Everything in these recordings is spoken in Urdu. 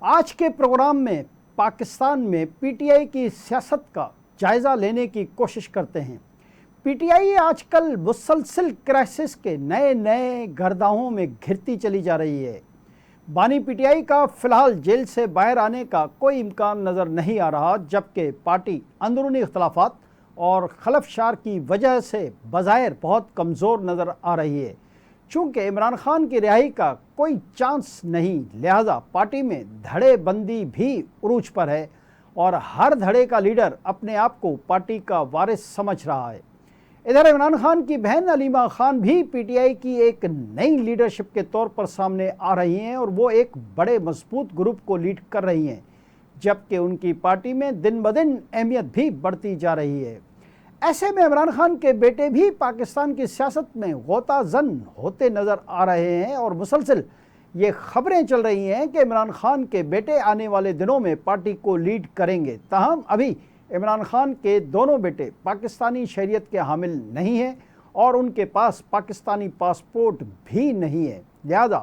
آج کے پروگرام میں پاکستان میں پی ٹی آئی کی سیاست کا جائزہ لینے کی کوشش کرتے ہیں۔ پی ٹی آئی آج کل مسلسل کرائسس کے نئے گرداہوں میں گھرتی چلی جا رہی ہے۔ بانی پی ٹی آئی کا فی الحال جیل سے باہر آنے کا کوئی امکان نظر نہیں آ رہا، جبکہ پارٹی اندرونی اختلافات اور خلفشار کی وجہ سے بظاہر بہت کمزور نظر آ رہی ہے۔ چونکہ عمران خان کی رہائی کا کوئی چانس نہیں، لہذا پارٹی میں دھڑے بندی بھی عروج پر ہے اور ہر دھڑے کا لیڈر اپنے آپ کو پارٹی کا وارث سمجھ رہا ہے۔ ادھر عمران خان کی بہن علیمہ خان بھی پی ٹی آئی کی ایک نئی لیڈرشپ کے طور پر سامنے آ رہی ہیں اور وہ ایک بڑے مضبوط گروپ کو لیڈ کر رہی ہیں، جبکہ ان کی پارٹی میں دن بدن اہمیت بھی بڑھتی جا رہی ہے۔ ایسے میں عمران خان کے بیٹے بھی پاکستان کی سیاست میں غوطہ زن ہوتے نظر آ رہے ہیں اور مسلسل یہ خبریں چل رہی ہیں کہ عمران خان کے بیٹے آنے والے دنوں میں پارٹی کو لیڈ کریں گے۔ تاہم ابھی عمران خان کے دونوں بیٹے پاکستانی شہریت کے حامل نہیں ہیں اور ان کے پاس پاکستانی پاسپورٹ بھی نہیں ہے، لہذا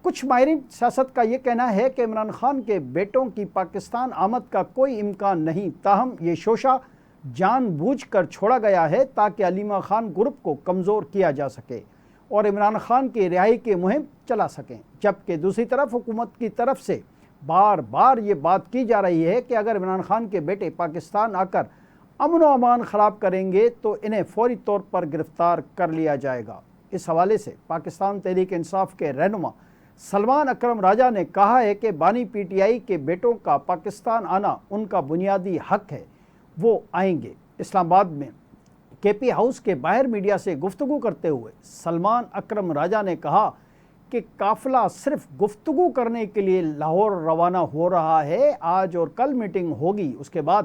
کچھ ماہرین سیاست کا یہ کہنا ہے کہ عمران خان کے بیٹوں کی پاکستان آمد کا کوئی امکان نہیں، تاہم یہ شوشہ جان بوجھ کر چھوڑا گیا ہے تاکہ علیمہ خان گروپ کو کمزور کیا جا سکے اور عمران خان کی رہائی کی مہم چلا سکیں، جبکہ دوسری طرف حکومت کی طرف سے بار بار یہ بات کی جا رہی ہے کہ اگر عمران خان کے بیٹے پاکستان آ کر امن و امان خراب کریں گے تو انہیں فوری طور پر گرفتار کر لیا جائے گا۔ اس حوالے سے پاکستان تحریک انصاف کے رہنما سلمان اکرم راجہ نے کہا ہے کہ بانی پی ٹی آئی کے بیٹوں کا پاکستان آنا ان کا بنیادی حق ہے، وہ آئیں گے۔ اسلام آباد میں کے پی ہاؤس کے باہر میڈیا سے گفتگو کرتے ہوئے سلمان اکرم راجہ نے کہا کہ قافلہ صرف گفتگو کرنے کے لیے لاہور روانہ ہو رہا ہے، آج اور کل میٹنگ ہوگی، اس کے بعد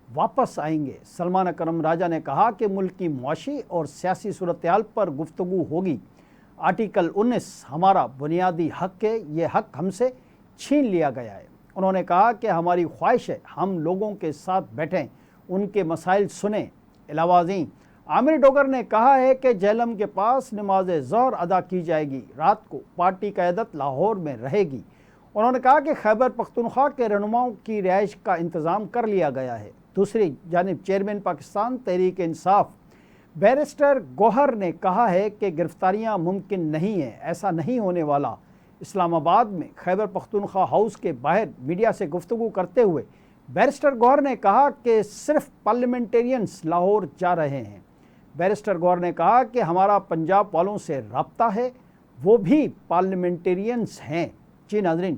واپس آئیں گے۔ سلمان اکرم راجہ نے کہا کہ ملک کی معاشی اور سیاسی صورتحال پر گفتگو ہوگی۔ آرٹیکل 19 ہمارا بنیادی حق ہے، یہ حق ہم سے چھین لیا گیا ہے۔ انہوں نے کہا کہ ہماری خواہش ہے ہم لوگوں کے ساتھ بیٹھیں، ان کے مسائل سنیں۔ علاوہ ازیں عامر ڈوگر نے کہا ہے کہ جہلم کے پاس نماز ظہر ادا کی جائے گی، رات کو پارٹی قیادت لاہور میں رہے گی۔ انہوں نے کہا کہ خیبر پختونخوا کے رہنماؤں کی رہائش کا انتظام کر لیا گیا ہے۔ دوسری جانب چیئرمین پاکستان تحریک انصاف بیرسٹر گوہر نے کہا ہے کہ گرفتاریاں ممکن نہیں ہیں، ایسا نہیں ہونے والا۔ اسلام آباد میں خیبر پختونخوا ہاؤس کے باہر میڈیا سے گفتگو کرتے ہوئے بیرسٹر گوہر نے کہا کہ صرف پارلیمنٹیرینز لاہور جا رہے ہیں۔ بیرسٹر گوہر نے کہا کہ ہمارا پنجاب والوں سے رابطہ ہے، وہ بھی پارلیمنٹیرینز ہیں۔ جی ناظرین،